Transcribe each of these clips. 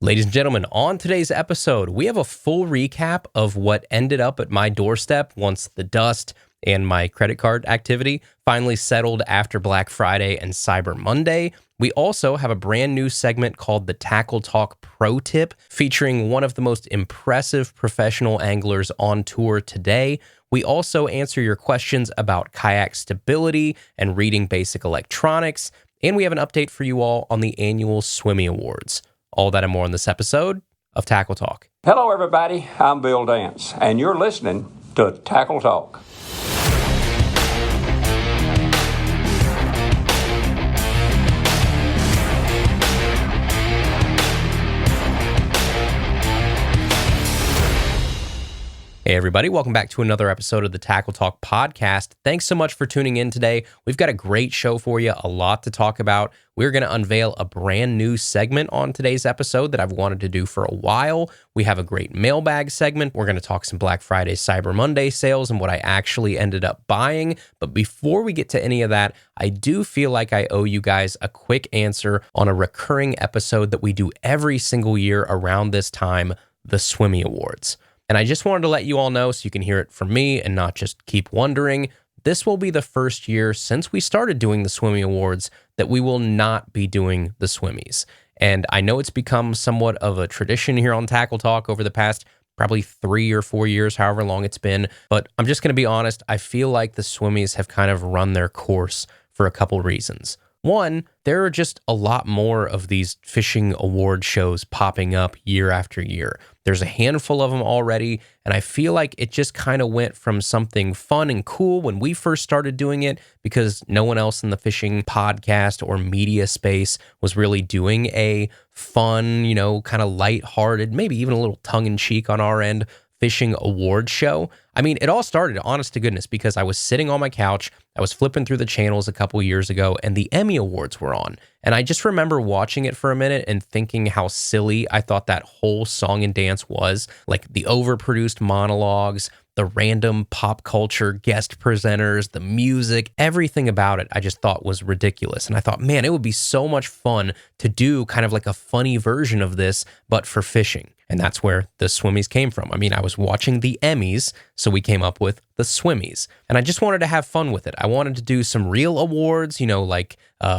Ladies and gentlemen, on today's episode, we have a full recap of what ended up at my doorstep once the dust and my credit card activity finally settled after Black Friday and Cyber Monday. We also have a brand new segment called the Tackle Talk Pro Tip, featuring one of the most impressive professional anglers on tour today. We also answer your questions about kayak stability and reading basic electronics. And we have an update for you all on the annual Swimmy Awards. All that and more on this episode of Tackle Talk. Hello, everybody. I'm Bill Dance, and you're listening to Tackle Talk. Hey everybody, welcome back to another episode of the Tackle Talk podcast. Thanks so much for tuning in today. We've got a great show for you, a lot to talk about. We're going to unveil a brand new segment on today's episode that I've wanted to do for a while. We have a great mailbag segment. We're going to talk some Black Friday, Cyber Monday sales and what I actually ended up buying. But before we get to any of that, I do feel like I owe you guys a quick answer on a recurring episode that we do every single year around this time, the Swimmy Awards. And I just wanted to let you all know so you can hear it from me and not just keep wondering. This will be the first year since we started doing the Swimmy Awards that we will not be doing the Swimmies. And I know it's become somewhat of a tradition here on Tackle Talk over the past probably 3 or 4 years, however long it's been. But I'm just going to be honest, I feel like the Swimmies have kind of run their course for a couple reasons. One, there are just a lot more of these fishing award shows popping up year after year. There's a handful of them already, and I feel like it just kind of went from something fun and cool when we first started doing it because no one else in the fishing podcast or media space was really doing a fun, kind of lighthearted, maybe even a little tongue-in-cheek on our end, fishing award show. I mean, it all started, honest to goodness, because I was sitting on my couch, I was flipping through the channels a couple years ago, and the Emmy Awards were on. And I just remember watching it for a minute and thinking how silly I thought that whole song and dance was. Like the overproduced monologues, the random pop culture guest presenters, the music, everything about it I just thought was ridiculous. And I thought, man, it would be so much fun to do kind of like a funny version of this, but for fishing. And that's where the Swimmies came from. I mean, I was watching the Emmys, so we came up with the Swimmies. And I just wanted to have fun with it. I wanted to do some real awards, like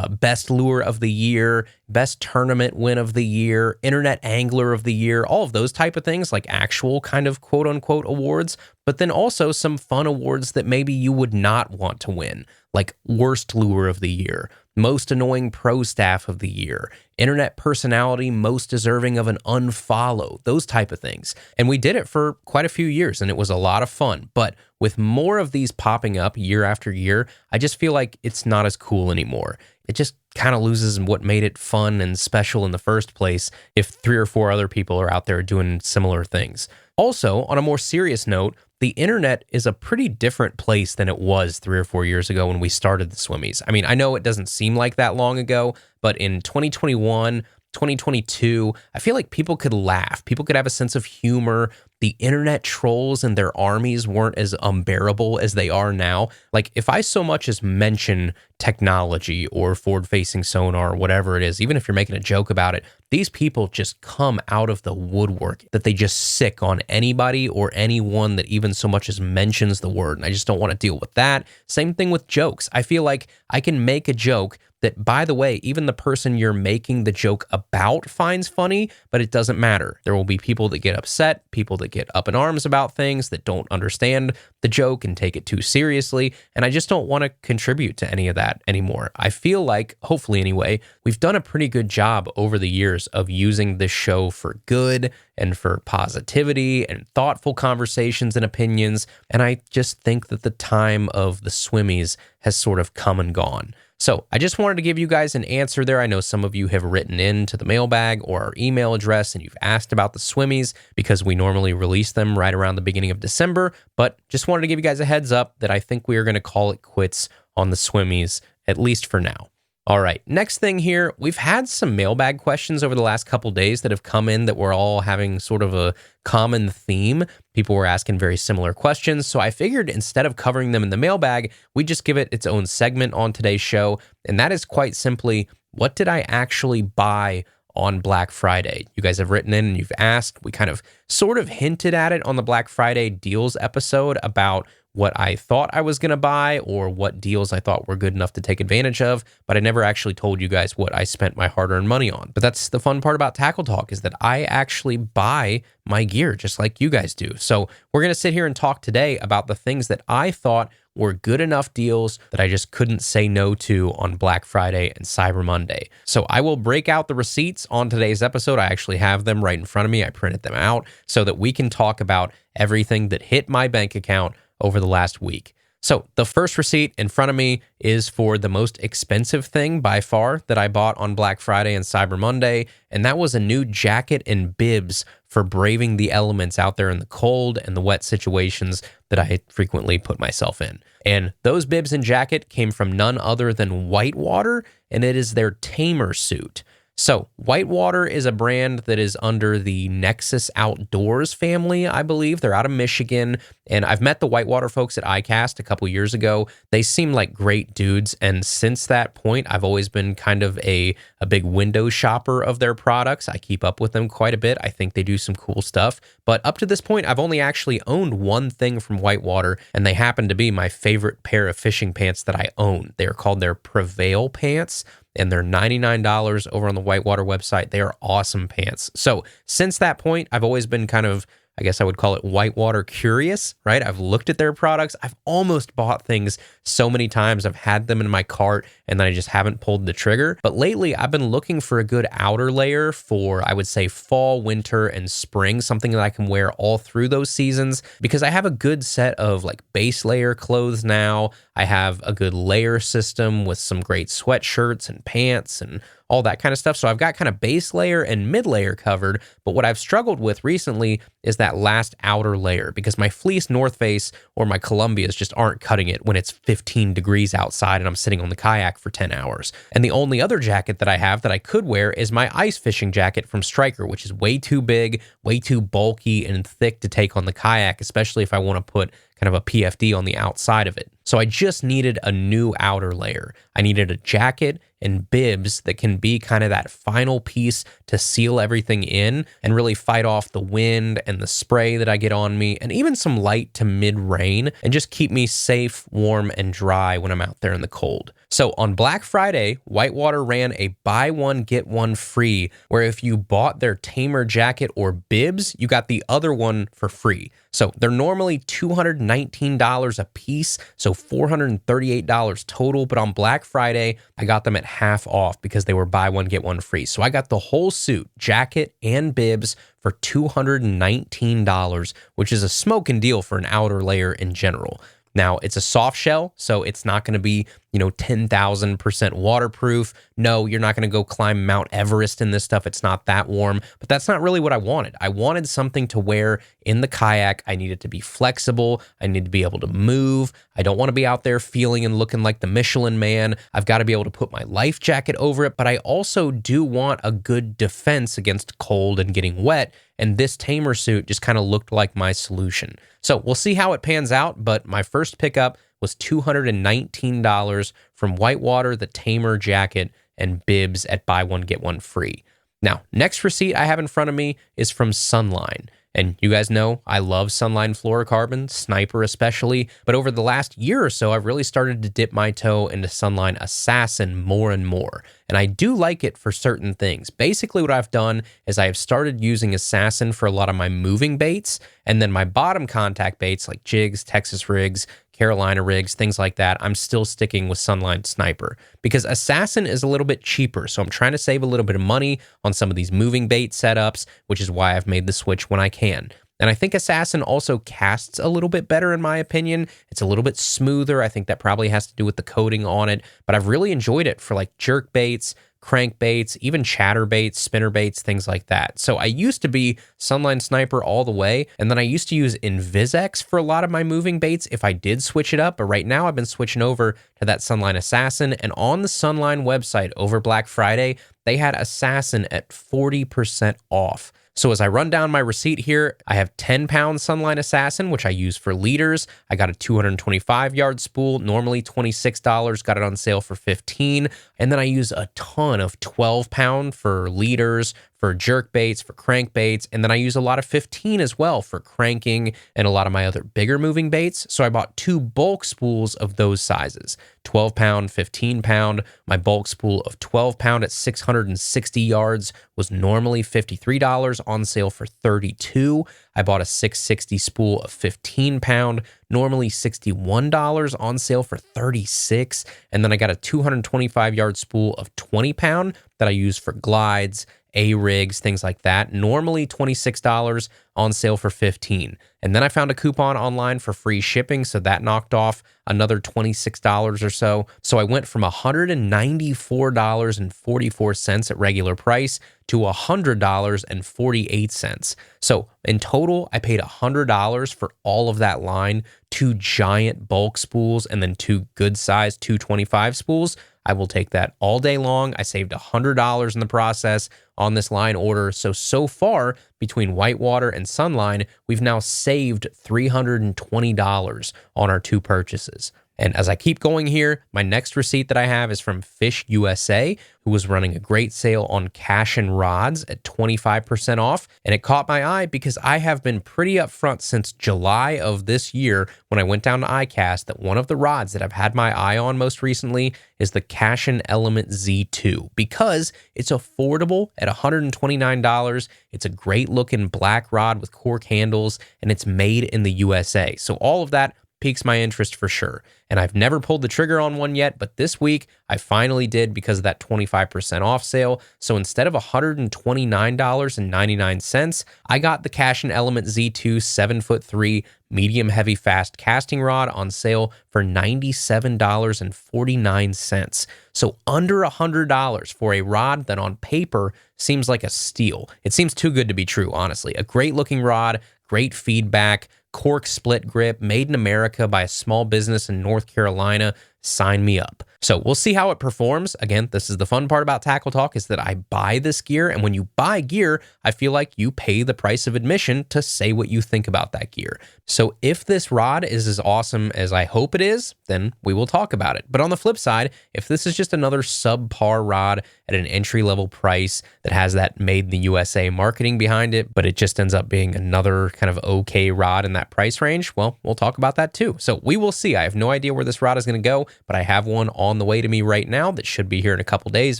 Best Lure of the Year, Best Tournament Win of the Year, Internet Angler of the Year, all of those type of things, like actual kind of quote-unquote awards, but then also some fun awards that maybe you would not want to win, like Worst Lure of the Year, Most Annoying Pro Staff of the Year, Internet Personality Most Deserving of an Unfollow, those type of things. And we did it for quite a few years, and it was a lot of fun. But with more of these popping up year after year, I just feel like it's not as cool anymore. It just kind of loses what made it fun and special in the first place if 3 or 4 other people are out there doing similar things. Also, on a more serious note, the internet is a pretty different place than it was 3 or 4 years ago when we started the Swimmies. I mean, I know it doesn't seem like that long ago, but in 2021, 2022, I feel like people could laugh. People could have a sense of humor. The internet trolls and their armies weren't as unbearable as they are now. Like, if I so much as mention technology or forward-facing sonar or whatever it is, even if you're making a joke about it, these people just come out of the woodwork that they just sick on anybody or anyone that even so much as mentions the word. And I just don't want to deal with that. Same thing with jokes. I feel like I can make a joke that, by the way, even the person you're making the joke about finds funny, but it doesn't matter. There will be people that get upset, people that get up in arms about things, that don't understand the joke and take it too seriously, and I just don't want to contribute to any of that anymore. I feel like, hopefully anyway, we've done a pretty good job over the years of using this show for good and for positivity and thoughtful conversations and opinions, and I just think that the time of the Swimmies has sort of come and gone. So I just wanted to give you guys an answer there. I know some of you have written in to the mailbag or our email address and you've asked about the Swimmies because we normally release them right around the beginning of December, but just wanted to give you guys a heads up that I think we are going to call it quits on the Swimmies, at least for now. All right, next thing here, we've had some mailbag questions over the last couple days that have come in that we're all having sort of a common theme. People were asking very similar questions, so I figured instead of covering them in the mailbag, we just give it its own segment on today's show, and that is quite simply, what did I actually buy on Black Friday. You guys have written in and you've asked. We kind of sort of hinted at it on the Black Friday deals episode about what I thought I was going to buy or what deals I thought were good enough to take advantage of, but I never actually told you guys what I spent my hard-earned money on. But that's the fun part about Tackle Talk, is that I actually buy my gear just like you guys do. So we're going to sit here and talk today about the things that I thought were good enough deals that I just couldn't say no to on Black Friday and Cyber Monday. So I will break out the receipts on today's episode. I actually have them right in front of me. I printed them out so that we can talk about everything that hit my bank account over the last week. So the first receipt in front of me is for the most expensive thing by far that I bought on Black Friday and Cyber Monday, and that was a new jacket and bibs for braving the elements out there in the cold and the wet situations that I frequently put myself in. And those bibs and jacket came from none other than Whitewater, and it is their Tamer suit. So Whitewater is a brand that is under the Nexus Outdoors family, I believe. They're out of Michigan, and I've met the Whitewater folks at ICAST a couple years ago. They seem like great dudes, and since that point, I've always been kind of a big window shopper of their products. I keep up with them quite a bit. I think they do some cool stuff, but up to this point, I've only actually owned one thing from Whitewater, and they happen to be my favorite pair of fishing pants that I own. They are called their Prevail pants, and they're $99 over on the Whitewater website. They are awesome pants. So since that point, I've always been kind of, I guess I would call it Whitewater curious, right? I've looked at their products. I've almost bought things so many times. I've had them in my cart and then I just haven't pulled the trigger. But lately I've been looking for a good outer layer for, I would say, fall, winter, and spring, something that I can wear all through those seasons, because I have a good set of like base layer clothes now. I have a good layer system with some great sweatshirts and pants and all that kind of stuff. So I've got kind of base layer and mid layer covered, but what I've struggled with recently is that last outer layer, because my fleece North Face or my Columbias just aren't cutting it when it's 15 degrees outside and I'm sitting on the kayak for 10 hours. And the only other jacket that I have that I could wear is my ice fishing jacket from Striker, which is way too big, way too bulky and thick to take on the kayak, especially if I want to put kind of a PFD on the outside of it. So I just needed a new outer layer. I needed a jacket and bibs that can be kind of that final piece to seal everything in and really fight off the wind and the spray that I get on me, and even some light to mid rain, and just keep me safe, warm, and dry when I'm out there in the cold. So on Black Friday, Whitewater ran a buy one, get one free, where if you bought their Tamer jacket or bibs, you got the other one for free. So they're normally $219 a piece, so $438 total, but on Black Friday, I got them at half off because they were buy one, get one free. So I got the whole suit, jacket and bibs, for $219, which is a smoking deal for an outer layer in general. Now, it's a soft shell, so it's not going to be, 10,000% waterproof. No, you're not going to go climb Mount Everest in this stuff. It's not that warm, but that's not really what I wanted. I wanted something to wear in the kayak. I needed to be flexible. I need to be able to move. I don't want to be out there feeling and looking like the Michelin Man. I've got to be able to put my life jacket over it, but I also do want a good defense against cold and getting wet, and this Tamer suit just kind of looked like my solution. So we'll see how it pans out, but my first pickup was $219 from Whitewater, the Tamer jacket and bibs at buy one, get one free. Now, next receipt I have in front of me is from Sunline. And you guys know I love Sunline fluorocarbon, Sniper especially, but over the last year or so, I've really started to dip my toe into Sunline Assassin more and more. And I do like it for certain things. Basically, what I've done is I have started using Assassin for a lot of my moving baits, and then my bottom contact baits like jigs, Texas rigs, Carolina rigs, things like that, I'm still sticking with Sunline Sniper because Assassin is a little bit cheaper. So I'm trying to save a little bit of money on some of these moving bait setups, which is why I've made the switch when I can. And I think Assassin also casts a little bit better in my opinion. It's a little bit smoother. I think that probably has to do with the coating on it, but I've really enjoyed it for like jerk baits, crank baits, even chatter baits, spinner baits, things like that. So I used to be Sunline Sniper all the way, and then I used to use Invisex for a lot of my moving baits if I did switch it up, but right now I've been switching over to that Sunline Assassin, and on the Sunline website over Black Friday, they had Assassin at 40% off. So as I run down my receipt here, I have 10-pound Sunline Assassin, which I use for leaders. I got a 225-yard spool, normally $26, got it on sale for $15. And then I use a ton of 12-pound for leaders, for jerk baits, for crankbaits, and then I use a lot of 15 as well for cranking and a lot of my other bigger moving baits. So I bought 2 bulk spools of those sizes, 12-pound, 15-pound. My bulk spool of 12-pound at 660 yards was normally $53, on sale for $32. I bought a 660 spool of 15-pound, normally $61, on sale for $36. And then I got a 225-yard spool of 20-pound that I use for glides, A-rigs, things like that. Normally $26, on sale for $15. And then I found a coupon online for free shipping, so that knocked off another $26 or so. So I went from $194.44 at regular price to $100.48. So in total, I paid $100 for all of that line, 2 giant bulk spools, and then 2 good size 225 spools. I will take that all day long. I saved $100 in the process on this line order. So far, between Whitewater and Sunline, we've now saved $320 on our 2 purchases. And as I keep going here, my next receipt that I have is from Fish USA, who was running a great sale on cash and rods at 25% off. And it caught my eye because I have been pretty upfront since July of this year when I went down to iCast that one of the rods that I've had my eye on most recently is the Cash and Element Z2 because it's affordable at $129. It's a great looking black rod with cork handles and it's made in the USA. So all of that piques my interest for sure. And I've never pulled the trigger on one yet, but this week I finally did because of that 25% off sale. So instead of $129.99, I got the Cash and Element Z2 7'3" medium heavy fast casting rod on sale for $97.49. So under $100 for a rod that on paper seems like a steal. It seems too good to be true, honestly. A great looking rod, great feedback, cork split grip, made in America by a small business in North Carolina. Sign me up. So we'll see how it performs. Again, this is the fun part about Tackle Talk is that I buy this gear. And when you buy gear, I feel like you pay the price of admission to say what you think about that gear. So if this rod is as awesome as I hope it is, then we will talk about it. But on the flip side, if this is just another subpar rod at an entry-level price that has that made in the USA marketing behind it, but it just ends up being another kind of okay rod in that price range, well, we'll talk about that too. So we will see. I have no idea where this rod is going to go, but I have one on the way to me right now that should be here in a couple days.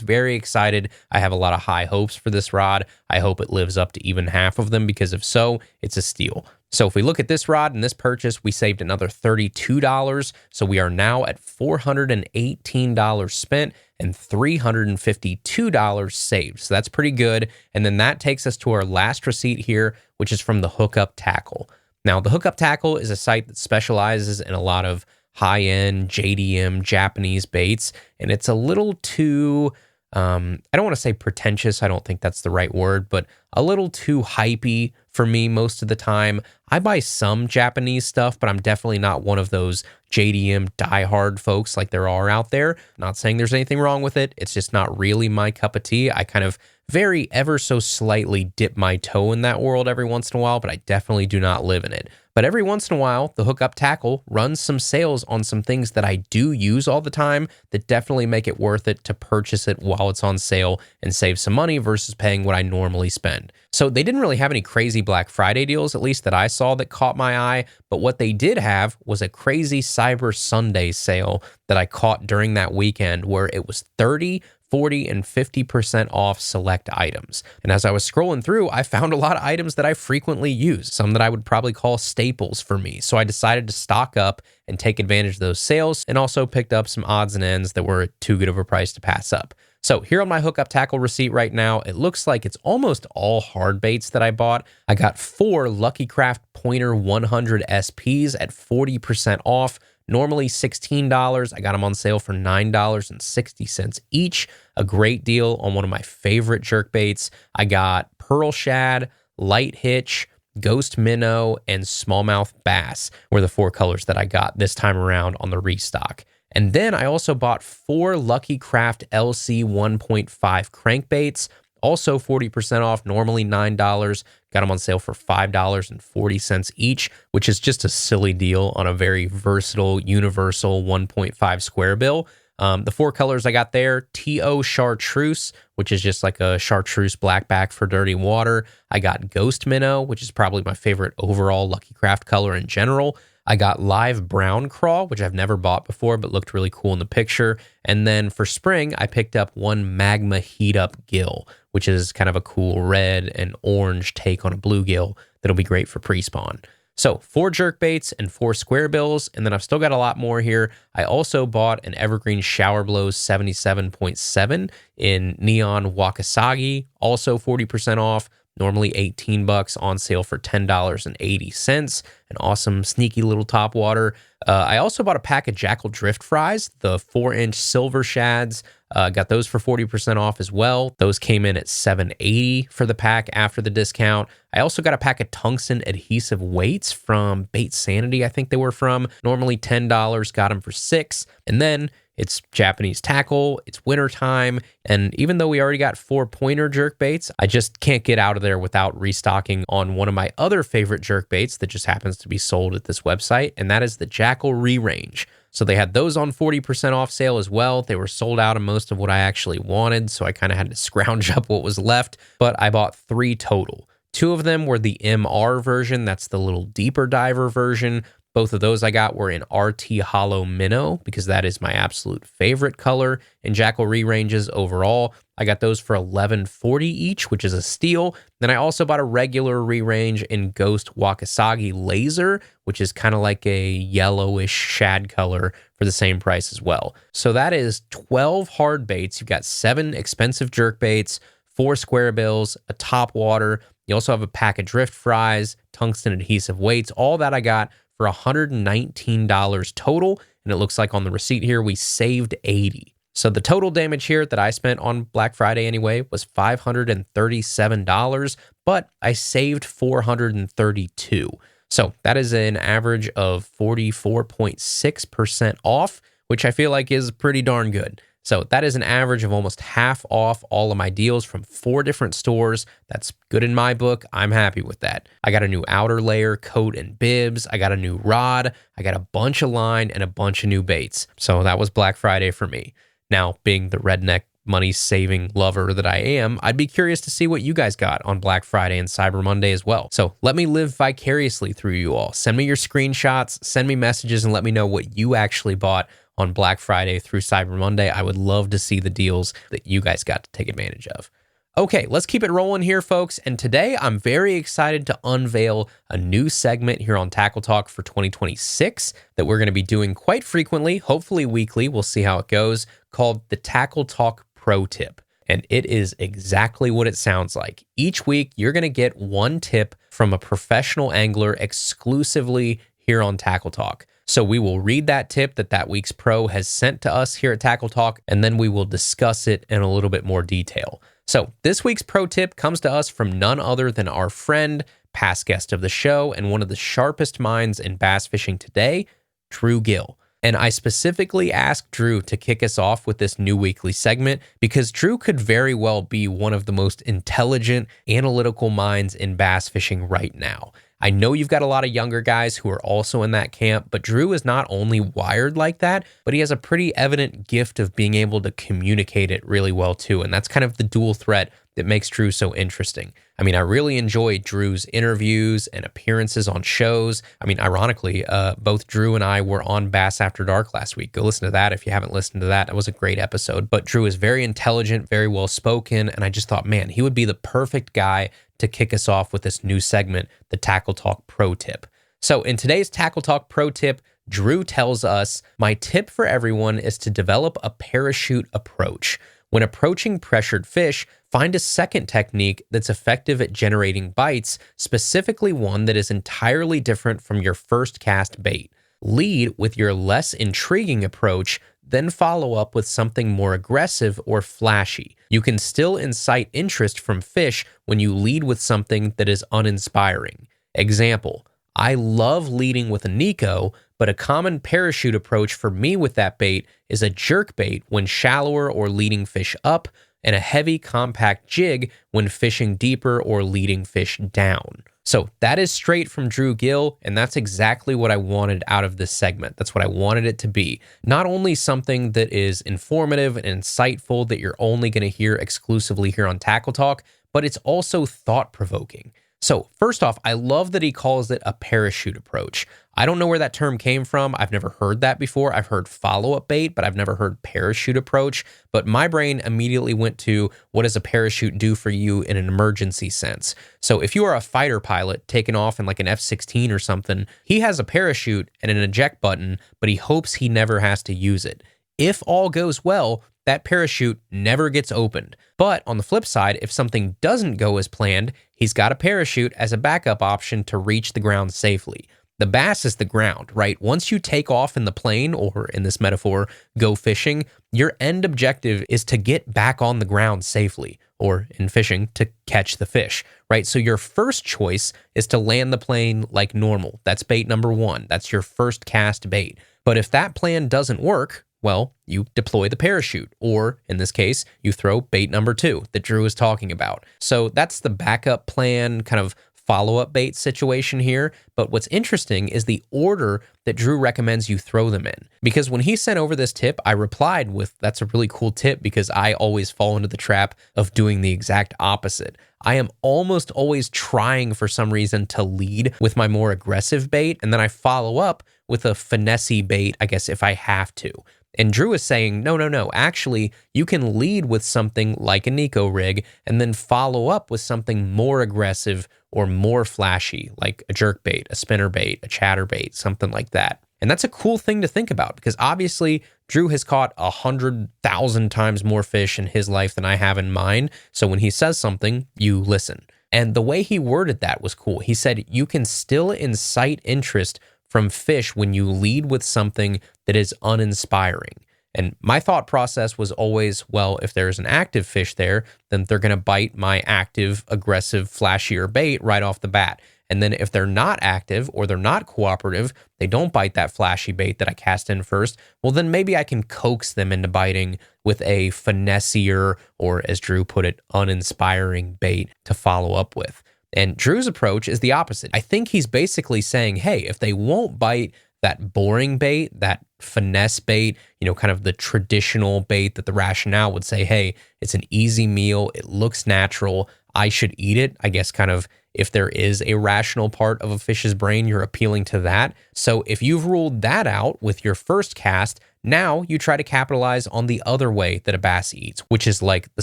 Very excited. I have a lot of high hopes for this rod. I hope it lives up to even half of them because if so, it's a steal. So if we look at this rod and this purchase, we saved another $32. So we are now at $418 spent and $352 saved. So that's pretty good. And then that takes us to our last receipt here, which is from the Hookup Tackle. Now, the Hookup Tackle is a site that specializes in a lot of high-end JDM Japanese baits, and it's a little too, I don't want to say pretentious, I don't think that's the right word, but a little too hypey for me most of the time. I buy some Japanese stuff, but I'm definitely not one of those JDM diehard folks like there are out there. Not saying there's anything wrong with it, it's just not really my cup of tea. I kind of very ever so slightly dip my toe in that world every once in a while, but I definitely do not live in it. But every once in a while, the Hookup Tackle runs some sales on some things that I do use all the time that definitely make it worth it to purchase it while it's on sale and save some money versus paying what I normally spend. So they didn't really have any crazy Black Friday deals, at least that I saw, that caught my eye. But what they did have was a crazy Cyber Sunday sale that I caught during that weekend where it was 30%, 40%, and 50% off select items. And as I was scrolling through, I found a lot of items that I frequently use, some that I would probably call staples for me. So I decided to stock up and take advantage of those sales, and also picked up some odds and ends that were too good of a price to pass up. So here on my Hookup Tackle receipt right now, it looks like it's almost all hard baits that I bought. I got 4 Lucky Craft Pointer 100 SPs at 40% off. Normally $16. I got them on sale for $9.60 each. A great deal on one of my favorite jerkbaits. I got Pearl Shad, Light Hitch, Ghost Minnow, and Smallmouth Bass were the 4 colors that I got this time around on the restock. And then I also bought 4 Lucky Craft LC 1.5 crankbaits, Also 40% off, normally $9. Got them on sale for $5.40 each, which is just a silly deal on a very versatile, universal 1.5 square bill. The 4 colors I got there: TO Chartreuse, which is just like a chartreuse blackback for dirty water. I got Ghost Minnow, which is probably my favorite overall Lucky Craft color in general. I got Live Brown Crawl, which I've never bought before, but looked really cool in the picture. And then for spring, I picked up one Magma Heat Up Gill, which is kind of a cool red and orange take on a bluegill that'll be great for pre-spawn. So 4 jerk baits and 4 square bills, and then I've still got a lot more here. I also bought an Evergreen Shower Blows 77.7 in Neon Wakasagi, also 40% off, normally $18, on sale for $10.80. An awesome, sneaky little topwater. I also bought a pack of Jackal Drift Fries, the 4-inch silver shads. Got those for 40% off as well. Those came in at $7.80 for the pack after the discount. I also got a pack of tungsten adhesive weights from Bait Sanity, I think they were from. Normally $10, got them for $6. And then it's Japanese tackle, it's wintertime, and even though we already got 4 pointer jerk baits, I just can't get out of there without restocking on one of my other favorite jerk baits that just happens to be sold at this website, and that is the Jackal Re-Range. So they had those on 40% off sale as well. They were sold out of most of what I actually wanted, so I kind of had to scrounge up what was left, but I bought 3 total. 2 of them were the MR version, that's the little deeper diver version. Both of those I got were in RT Hollow Minnow because that is my absolute favorite color in Jackal Re-Ranges overall. I got those for $11.40 each, which is a steal. Then I also bought a regular Re-Range in Ghost Wakasagi Laser, which is kind of like a yellowish shad color for the same price as well. So that is 12 hard baits. You've got 7 expensive jerk baits, 4 square bills, a top water. You also have a pack of drift fries, tungsten adhesive weights, all that I got for $119 total, and it looks like on the receipt here we saved $80. So the total damage here that I spent on Black Friday anyway was $537, but I saved $432. So that is an average of 44.6% off, which I feel like is pretty darn good. So that is an average of almost half off all of my deals from 4 different stores. That's good in my book. I'm happy with that. I got a new outer layer, coat, and bibs. I got a new rod. I got a bunch of line and a bunch of new baits. So that was Black Friday for me. Now, being the redneck money-saving lover that I am, I'd be curious to see what you guys got on Black Friday and Cyber Monday as well. So let me live vicariously through you all. Send me your screenshots, send me messages, and let me know what you actually bought on Black Friday through Cyber Monday. I would love to see the deals that you guys got to take advantage of. Okay, let's keep it rolling here, folks. And today I'm very excited to unveil a new segment here on Tackle Talk for 2026 that we're going to be doing quite frequently, hopefully weekly. We'll see how it goes, called the Tackle Talk Pro Tip. And it is exactly what it sounds like. Each week, you're going to get one tip from a professional angler exclusively here on Tackle Talk. So we will read that tip that week's pro has sent to us here at Tackle Talk, and then we will discuss it in a little bit more detail. So this week's pro tip comes to us from none other than our friend, past guest of the show, and one of the sharpest minds in bass fishing today, Drew Gill. And I specifically asked Drew to kick us off with this new weekly segment because Drew could very well be one of the most intelligent, analytical minds in bass fishing right now. I know you've got a lot of younger guys who are also in that camp, but Drew is not only wired like that, but he has a pretty evident gift of being able to communicate it really well too. And that's kind of the dual threat that makes Drew so interesting. I mean, I really enjoy Drew's interviews and appearances on shows. I mean, ironically, both Drew and I were on Bass After Dark last week. Go listen to that if you haven't listened to that. That was a great episode. But Drew is very intelligent, very well spoken, and I just thought, man, he would be the perfect guy to kick us off with this new segment, the Tackle Talk Pro Tip. So in today's Tackle Talk Pro Tip, Drew tells us, my tip for everyone is to develop a parachute approach. When approaching pressured fish, find a second technique that's effective at generating bites, specifically one that is entirely different from your first cast bait. Lead with your less intriguing approach, then follow up with something more aggressive or flashy. You can still incite interest from fish when you lead with something that is uninspiring. Example, I love leading with a Nico, but a common parachute approach for me with that bait is a jerk bait when shallower or leading fish up, and a heavy, compact jig when fishing deeper or leading fish down. So that is straight from Drew Gill, and that's exactly what I wanted out of this segment. That's what I wanted it to be. Not only something that is informative and insightful that you're only going to hear exclusively here on Tackle Talk, but it's also thought-provoking. So first off, I love that he calls it a parachute approach. I don't know where that term came from. I've never heard that before. I've heard follow-up bait, but I've never heard parachute approach. But my brain immediately went to, what does a parachute do for you in an emergency sense? So if you are a fighter pilot taking off in like an F-16 or something, he has a parachute and an eject button, but he hopes he never has to use it. If all goes well, that parachute never gets opened. But on the flip side, if something doesn't go as planned, he's got a parachute as a backup option to reach the ground safely. The bass is the ground, right? Once you take off in the plane, or in this metaphor, go fishing, your end objective is to get back on the ground safely, or in fishing, to catch the fish, right? So your first choice is to land the plane like normal. That's bait number one. That's your first cast bait. But if that plan doesn't work, well, you deploy the parachute, or in this case, you throw bait number two that Drew is talking about. So that's the backup plan, kind of follow-up bait situation here. But what's interesting is the order that Drew recommends you throw them in. Because when he sent over this tip, I replied with, that's a really cool tip, because I always fall into the trap of doing the exact opposite. I am almost always trying for some reason to lead with my more aggressive bait, and then I follow up with a finessey bait, I guess, if I have to. And Drew is saying, no. Actually, you can lead with something like a Nico rig and then follow up with something more aggressive or more flashy, like a jerkbait, a spinnerbait, a chatterbait, something like that. And that's a cool thing to think about, because obviously Drew has caught 100,000 times more fish in his life than I have in mine. So when he says something, you listen. And the way he worded that was cool. He said, you can still incite interest from fish when you lead with something that is uninspiring. And my thought process was always, well, if there's an active fish there, then they're going to bite my active, aggressive, flashier bait right off the bat. And then if they're not active or they're not cooperative, they don't bite that flashy bait that I cast in first, well, then maybe I can coax them into biting with a finessier, or as Drew put it, uninspiring bait to follow up with. And Drew's approach is the opposite. I think he's basically saying, hey, if they won't bite that boring bait, that finesse bait, kind of the traditional bait that the rationale would say, hey, it's an easy meal, it looks natural, I should eat it. I guess kind of if there is a rational part of a fish's brain, you're appealing to that. So if you've ruled that out with your first cast, now you try to capitalize on the other way that a bass eats, which is like the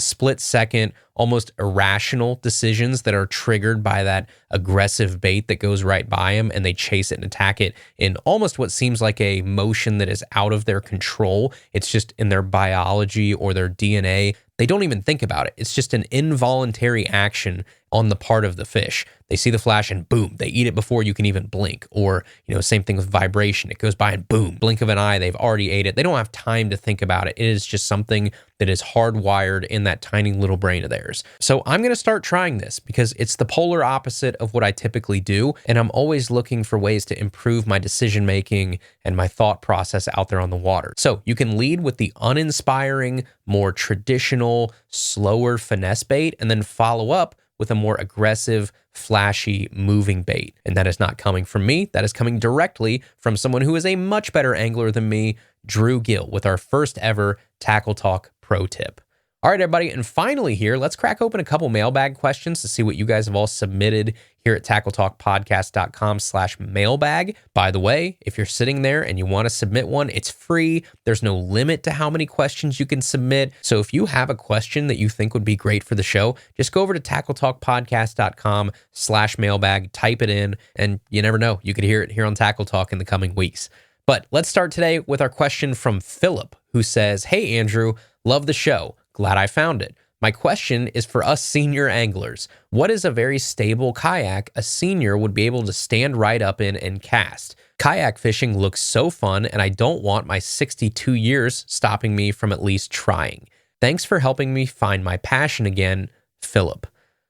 split second, almost irrational decisions that are triggered by that aggressive bait that goes right by them, and they chase it and attack it in almost what seems like a motion that is out of their control. It's just in their biology or their DNA. They don't even think about it. It's just an involuntary action on the part of the fish. They see the flash and boom, they eat it before you can even blink. Or, same thing with vibration. It goes by and boom, blink of an eye, they've already ate it. They don't have time to think about it. It is just something that is hardwired in that tiny little brain of theirs. So I'm going to start trying this because it's the polar opposite of what I typically do. And I'm always looking for ways to improve my decision making and my thought process out there on the water. So you can lead with the uninspiring, more traditional, slower finesse bait, and then follow up with a more aggressive, flashy, moving bait. And that is not coming from me. That is coming directly from someone who is a much better angler than me, Drew Gill, with our first ever Tackle Talk pro tip. All right, everybody. And finally here, let's crack open a couple mailbag questions to see what you guys have all submitted here at tackletalkpodcast.com/mailbag. By the way, if you're sitting there and you want to submit one, it's free. There's no limit to how many questions you can submit. So if you have a question that you think would be great for the show, just go over to tackletalkpodcast.com/mailbag, type it in, and you never know, you could hear it here on Tackle Talk in the coming weeks. But let's start today with our question from Philip, who says, "Hey, Andrew, love the show. Glad I found it. My question is for us senior anglers. What is a very stable kayak a senior would be able to stand right up in and cast? Kayak fishing looks so fun, and I don't want my 62 years stopping me from at least trying. Thanks for helping me find my passion again, Philip."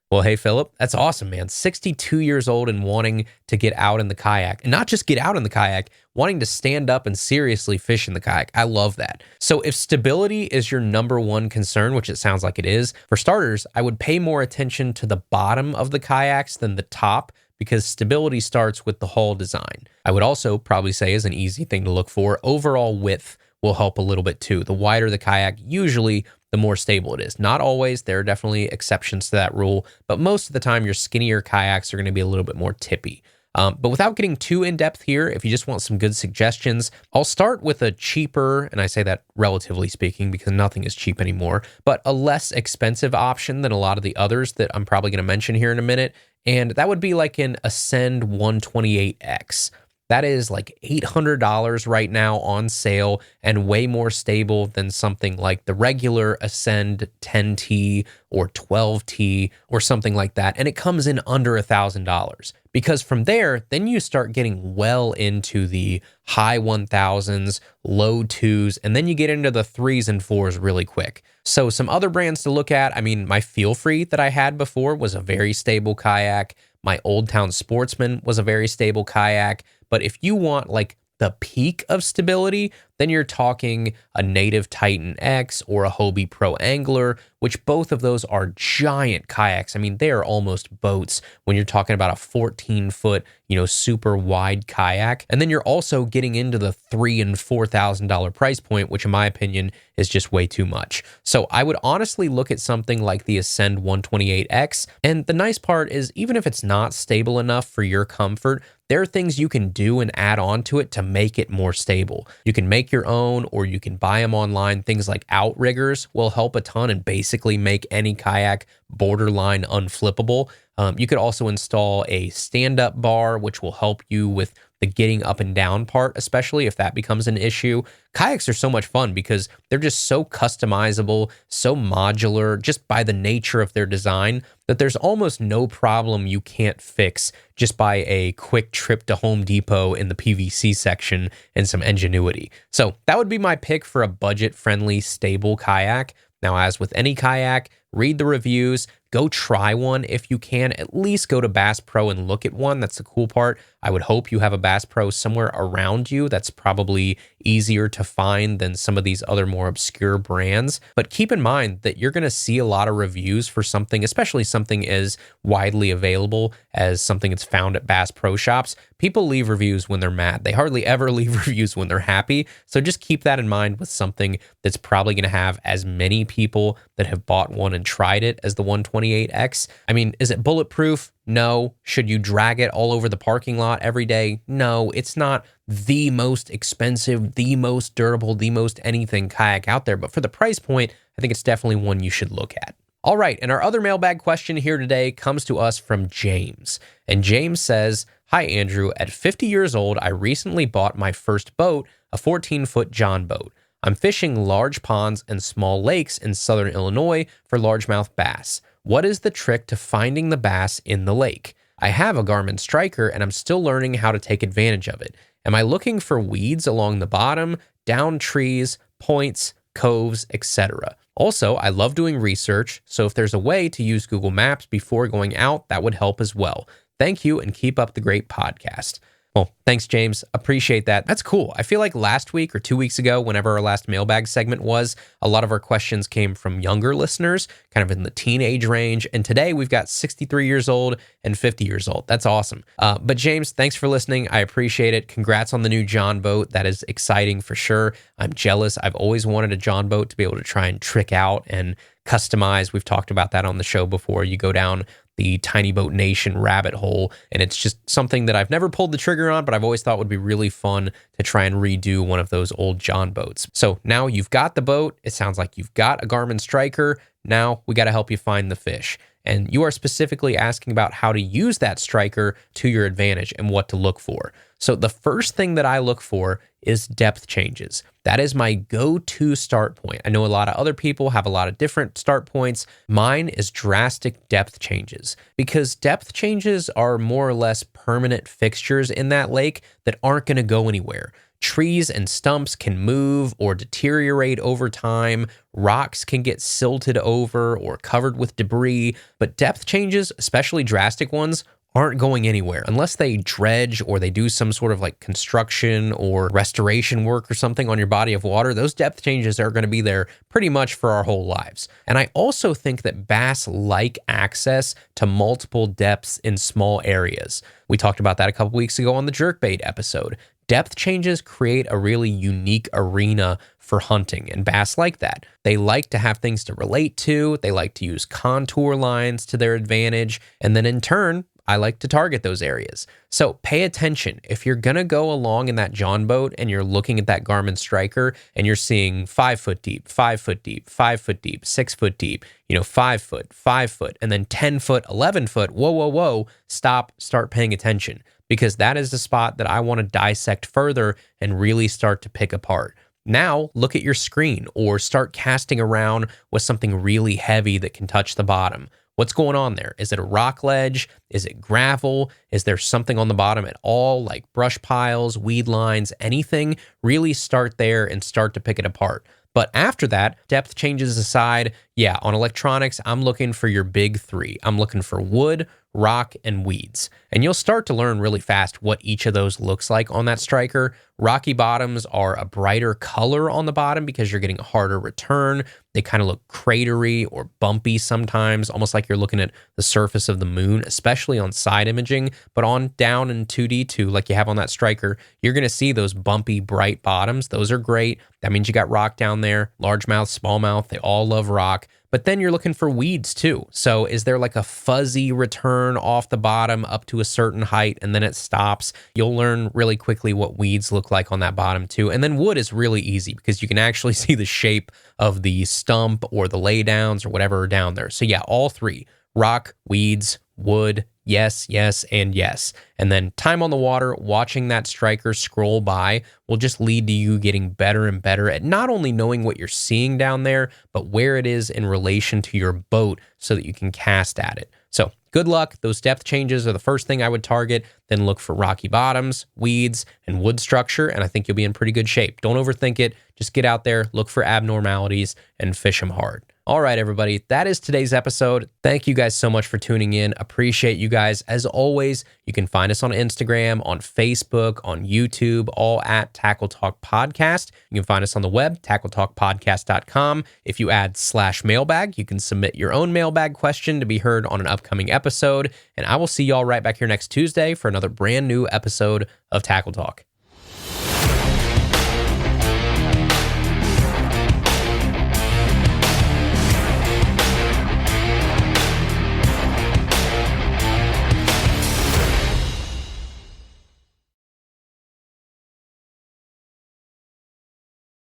Well, hey, Philip, that's awesome, man. 62 years old and wanting to get out in the kayak, and not just get out in the kayak, wanting to stand up and seriously fish in the kayak. I love that. So if stability is your number one concern, which it sounds like it is, for starters, I would pay more attention to the bottom of the kayaks than the top, because stability starts with the hull design. I would also probably say, as an easy thing to look for, overall width will help a little bit too. The wider the kayak, usually the more stable it is. Not always, there are definitely exceptions to that rule, but most of the time your skinnier kayaks are going to be a little bit more tippy. But without getting too in-depth here, if you just want some good suggestions, I'll start with a cheaper, and I say that relatively speaking because nothing is cheap anymore, but a less expensive option than a lot of the others that I'm probably going to mention here in a minute, and that would be like an Ascend 128X. That is like $800 right now on sale and way more stable than something like the regular Ascend 10T or 12T or something like that. And it comes in under $1,000, because from there, then you start getting well into the high 1000s, low 2s, and then you get into the 3s and 4s really quick. So some other brands to look at, I mean, my Feel Free that I had before was a very stable kayak. My Old Town Sportsman was a very stable kayak. But if you want like the peak of stability, then you're talking a Native Titan X or a Hobie Pro Angler, which both of those are giant kayaks. I mean, they are almost boats when you're talking about a 14-foot, super wide kayak. And then you're also getting into the $3,000 and $4,000 price point, which in my opinion is just way too much. So I would honestly look at something like the Ascend 128X. And the nice part is, even if it's not stable enough for your comfort, there are things you can do and add on to it to make it more stable. You can make your own, or you can buy them online. Things like outriggers will help a ton and basically make any kayak borderline unflippable. You could also install a stand-up bar, which will help you with the getting up and down part, especially if that becomes an issue. Kayaks are so much fun because they're just so customizable, so modular, just by the nature of their design, that there's almost no problem you can't fix just by a quick trip to Home Depot in the PVC section and some ingenuity. So that would be my pick for a budget-friendly, stable kayak. Now, as with any kayak, read the reviews, go try one if you can. At least go to Bass Pro and look at one. That's the cool part. I would hope you have a Bass Pro somewhere around you. That's probably easier to find than some of these other more obscure brands. But keep in mind that you're going to see a lot of reviews for something, especially something as widely available as something that's found at Bass Pro Shops. People leave reviews when they're mad. They hardly ever leave reviews when they're happy. So just keep that in mind with something that's probably going to have as many people that have bought one and tried it as the 128X. I mean, is it bulletproof? No. Should you drag it all over the parking lot every day? No. It's not the most expensive, the most durable, the most anything kayak out there. But for the price point, I think it's definitely one you should look at. All right. And our other mailbag question here today comes to us from James. And James says, "Hi, Andrew. At 50 years old, I recently bought my first boat, a 14-foot John boat. I'm fishing large ponds and small lakes in southern Illinois for largemouth bass. What is the trick to finding the bass in the lake? I have a Garmin Striker and I'm still learning how to take advantage of it. Am I looking for weeds along the bottom, down trees, points, coves, etc.? Also, I love doing research, so if there's a way to use Google Maps before going out, that would help as well. Thank you and keep up the great podcast." Well, thanks, James. Appreciate that. That's cool. I feel like last week or 2 weeks ago, whenever our last mailbag segment was, a lot of our questions came from younger listeners, kind of in the teenage range. And today we've got 63 years old and 50 years old. That's awesome. But James, thanks for listening. I appreciate it. Congrats on the new John boat. That is exciting for sure. I'm jealous. I've always wanted a John boat to be able to try and trick out and customize. We've talked about that on the show before. You go down the Tiny Boat Nation rabbit hole, and it's just something that I've never pulled the trigger on, but I've always thought would be really fun to try and redo one of those old John boats. So now you've got the boat. It sounds like you've got a Garmin Striker. Now we got to help you find the fish. And you are specifically asking about how to use that Striker to your advantage and what to look for. So the first thing that I look for is depth changes. That is my go-to start point. I know a lot of other people have a lot of different start points. Mine is drastic depth changes, because depth changes are more or less permanent fixtures in that lake that aren't going to go anywhere. Trees and stumps can move or deteriorate over time. Rocks can get silted over or covered with debris, but depth changes, especially drastic ones, aren't going anywhere unless they dredge or they do some sort of like construction or restoration work or something on your body of water. Those depth changes are going to be there pretty much for our whole lives. And I also think that bass like access to multiple depths in small areas. We talked about that a couple weeks ago on the jerkbait episode. Depth changes create a really unique arena for hunting, and bass like that. They like to have things to relate to. They like to use contour lines to their advantage, and then in turn, I like to target those areas. So pay attention. If you're going to go along in that John boat and you're looking at that Garmin Striker and you're seeing 5 foot deep, 5 foot deep, 5 foot deep, 6 foot deep, 5 foot, and then 10 foot, 11 foot, whoa, stop, start paying attention, because that is the spot that I want to dissect further and really start to pick apart. Now, look at your screen or start casting around with something really heavy that can touch the bottom. What's going on there? Is it a rock ledge? Is it gravel? Is there something on the bottom at all, like brush piles, weed lines, anything? Really start there and start to pick it apart. But after that, depth changes aside, on electronics, I'm looking for your big three. I'm looking for wood, rock, and weeds. And you'll start to learn really fast what each of those looks like on that Striker. Rocky bottoms are a brighter color on the bottom because you're getting a harder return. They kind of look cratery or bumpy sometimes, almost like you're looking at the surface of the moon, especially on side imaging. But on down in 2D2, like you have on that Striker, you're going to see those bumpy, bright bottoms. Those are great. That means you got rock down there, largemouth, smallmouth, they all love rock. But then you're looking for weeds too. So is there like a fuzzy return off the bottom up to a certain height and then it stops? You'll learn really quickly what weeds look like on that bottom too. And then wood is really easy because you can actually see the shape of the stump or the laydowns or whatever are down there. So all three: rock, weeds, wood, yes, and yes. And then time on the water, watching that Striker scroll by will just lead to you getting better and better at not only knowing what you're seeing down there, but where it is in relation to your boat so that you can cast at it. So good luck. Those depth changes are the first thing I would target. Then look for rocky bottoms, weeds, and wood structure, and I think you'll be in pretty good shape. Don't overthink it. Just get out there, look for abnormalities, and fish them hard. All right, everybody, that is today's episode. Thank you guys so much for tuning in. Appreciate you guys. As always, you can find us on Instagram, on Facebook, on YouTube, all at Tackle Talk Podcast. You can find us on the web, tackletalkpodcast.com. If you add /mailbag, you can submit your own mailbag question to be heard on an upcoming episode. And I will see y'all right back here next Tuesday for another brand new episode of Tackle Talk.